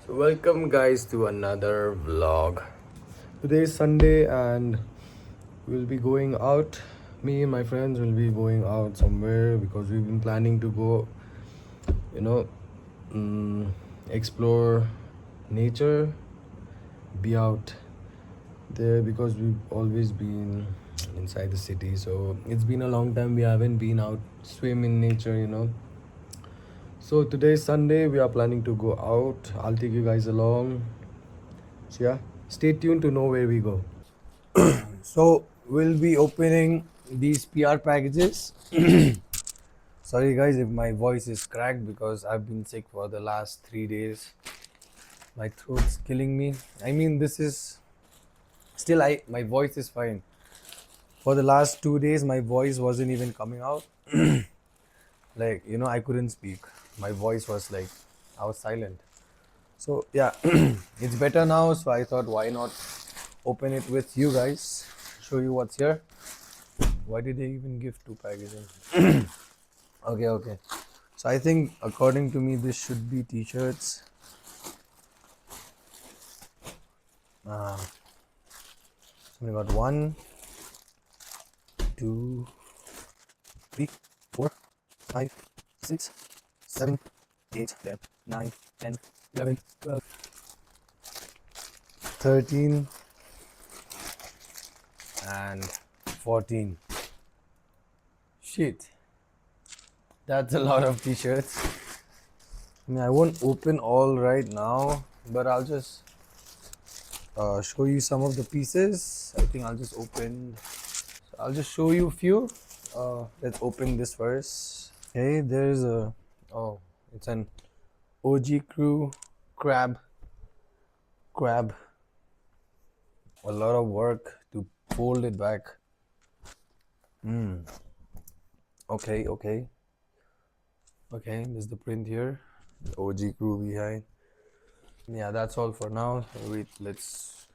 Welcome guys to another vlog. Today is Sunday and we'll be going out. Me and my friends will be going out somewhere because we've been planning to go, you know, mm, explore nature, be out there because we've always been inside the city. So it's been a long time we haven't been out, swim in nature. So today is Sunday, we are planning to go out. I'll take you guys along. So yeah, stay tuned to know where we go. So we'll be opening these PR packages. Sorry guys if my voice is cracked because I've been sick for the last 3 days. My throat's killing me. I mean this is still I my voice is fine. For the last 2 days my voice wasn't even coming out. I couldn't speak. My voice was like I was silent. So yeah, it's better now. So I thought why not open it with you guys, show you what's here. Why did they even give two packages? Okay. So I think according to me this should be t-shirts. So we got 1, 2, 3, 4, 5, 6, 7, 8, 9, 10, 11, 12, 13 and 14. Shit, that's a lot of t-shirts. I mean I won't open all right now, but I'll just show you some of the pieces. I think I'll just show you a few. Let's open this first. Okay, there's it's an OG Crew crab. A lot of work to fold it back. Okay, there's the print here, the OG Crew behind. Yeah, that's all for now. Wait, let's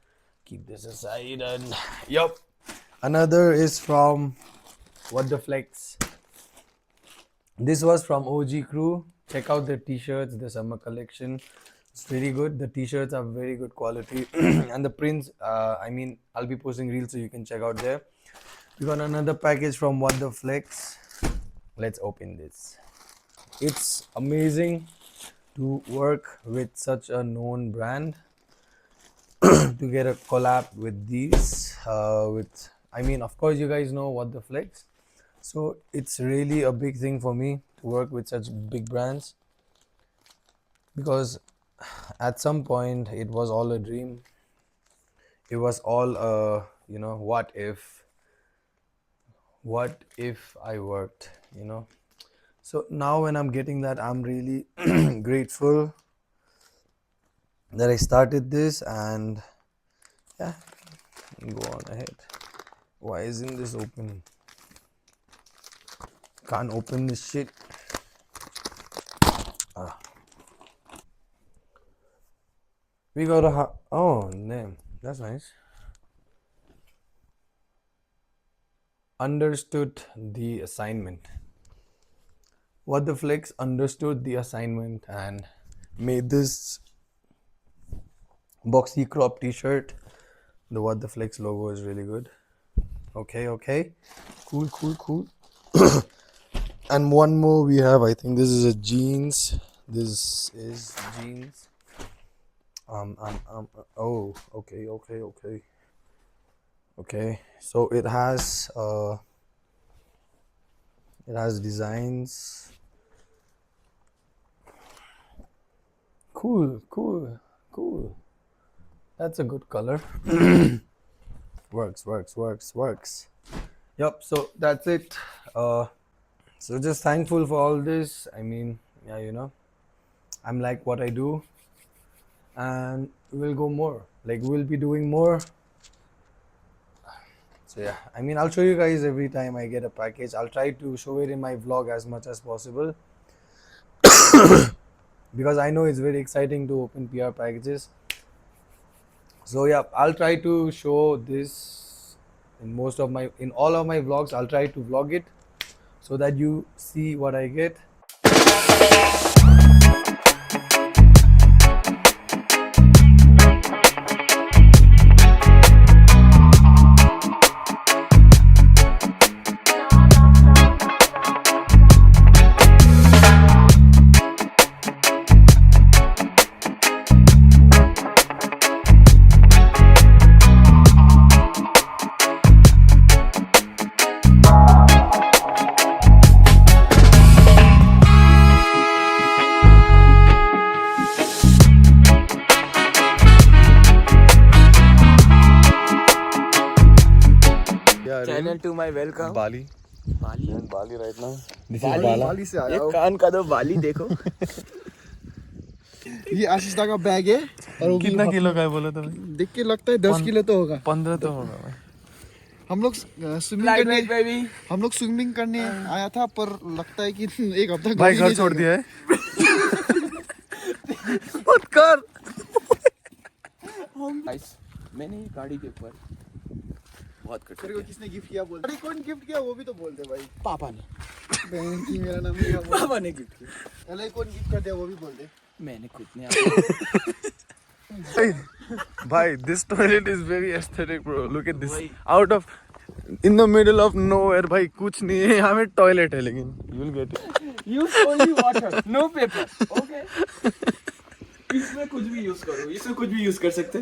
keep this aside. And yep, another is from What the Flex. This was from OG Crew. Check out the t-shirts, the summer collection. It's really good. The t-shirts are very good quality and the prints, I'll be posting reels so you can check out there. We got another package from What the Flex. Let's open this. It's amazing to work with such a known brand to get a collab with these of course you guys know What the Flex, so it's really a big thing for me to work with such big brands because at some point it was all a dream. It was all what if I worked, so now when I'm getting that, I'm really grateful that I started this. And yeah, go on ahead. Why isn't this open? Can't open this shit. We got a oh name, that's nice. Understood the assignment. What the Flex understood the assignment and made this boxy crop t-shirt. The What the Flex logo is really good. Okay, cool. And one more we have, I think this is a jeans. This is jeans. Oh, okay. So it has designs. Cool. That's a good color. Works. Yep, so that's it. So just thankful for all this. I mean, yeah, I'm like what I do, and we'll go more. Like we'll be doing more. So yeah, I mean, I'll show you guys every time I get a package. I'll try to show it in my vlog as much as possible because I know it's very exciting to open PR packages. So yeah, I'll try to show this in all of my vlogs. I'll try to vlog it so that you see what I get. Welcome to my welcome. Bali. Bali. We're in Bali right now. This Bali. is Bala. बाली से आया ये हूँ। कान का दो बाली देखो. ये आशीष दा का बैग है और वो भी कितना किलो का है बोला था भाई? देख के लगता है 10 किलो तो होगा। 15 तो होगा भाई. हम लोग स्विमिंग करने Lightweight baby. हम लोग स्विमिंग करने आया था पर लगता है कि एक हफ्ता भाई घर छोड़ दिया है. मत कर. Guys, मैंने ये गाड़ी के ऊपर बहुत कट तेरे को किसने गिफ्ट किया बोल। अरे कौन गिफ्ट किया वो भी तो बोल दे भाई। पापा ने. बहन की मेरा नाम क्या बोल। पापा ने गिफ्ट किया. अरे कौन गिफ्ट कर दिया वो भी बोल दे। मैंने खुद ने. Bhai, this toilet is very aesthetic, bro. Look at this. Out of, in the middle of nowhere, भाई कुछ नहीं है यहाँ में toilet है लेकिन. You will get it. Use only water, no paper. Okay. इसमें कुछ भी यूज करो. इसमें कुछ भी यूज कर सकते.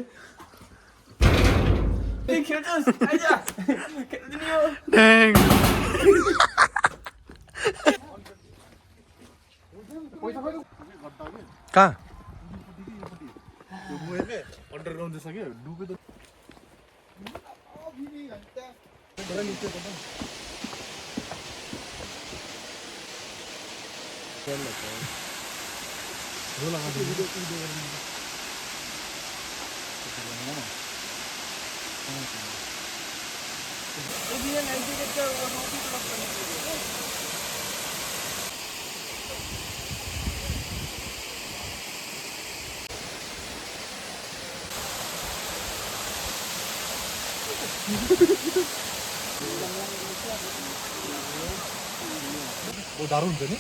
देखिए तो आजा. Dang. कहाँ? अंडरग्राउंड जैसा क्या डूबे तो अभी नहीं घंटा बड़ा नीचे पता चल लगता है वो लगा दे ये नाइट के क्या वो नोटी क्लब करने के लिए वो दारुण थे ना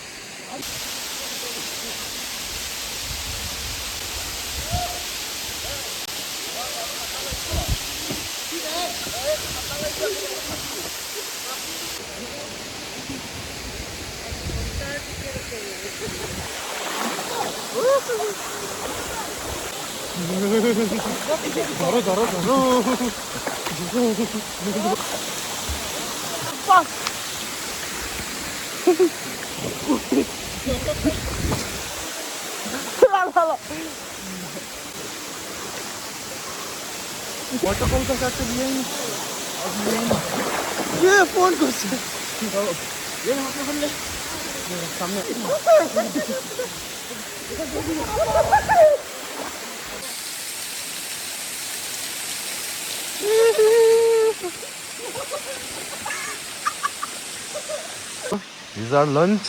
धरो वाटरफॉल का साथ लिया ये फोन को से ये हाथ में ले सामने This is our lunch.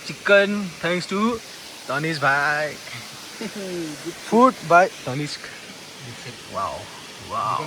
Chicken, thanks to Tanish bhai. Food by Tanish. Wow. Wow.